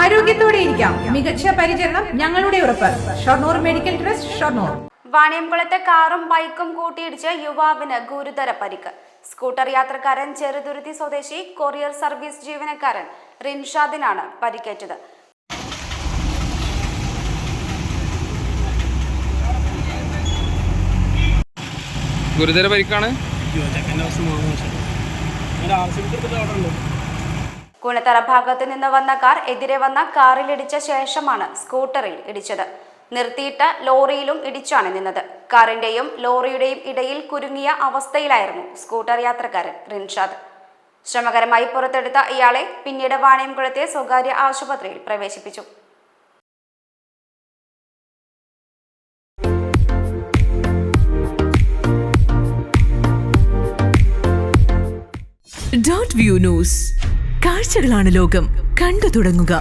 ആരോഗ്യത്തോടെ ഇരിക്കാം. മികച്ച പരിചരണം ഞങ്ങളുടെ ഉറപ്പ്. Shoranur medical trust, Shoranur. വാണിയംകുളത്തെ കാറും ബൈക്കും കൂട്ടിയിടിച്ച് യുവാവിന് ഗുരുതര പരിക്ക്. സ്കൂട്ടർ യാത്രക്കാരൻ ചെറുതുരുത്തി സ്വദേശി കൊറിയർ സർവീസ് ജീവനക്കാരൻ റിൻഷാദിനാണ് പരിക്കേറ്റത്. ഗുരുതര പരിക്കാണ്. കുണത്തറ ഭാഗത്ത് നിന്ന് വന്ന കാർ എതിരെ വന്ന കാറിലിടിച്ച ശേഷമാണ് സ്കൂട്ടറിൽ ഇടിച്ചത്. നിർത്തിയിട്ട ലോറിയിലും ഇടിച്ചാണ് നിന്നത്. കാറിന്റെയും ലോറിയുടെയും ഇടയിൽ കുരുങ്ങിയ അവസ്ഥയിലായിരുന്നു സ്കൂട്ടർ യാത്രക്കാരൻ റിൻഷാദ്. ശ്രമകരമായി പുറത്തെടുത്ത ഇയാളെ പിന്നീട് വാണിയംകുളത്തെ സ്വകാര്യ ആശുപത്രിയിൽ പ്രവേശിപ്പിച്ചു. .View news. കാഴ്ചകളാണ് ലോകം. കണ്ടു തുടങ്ങുക.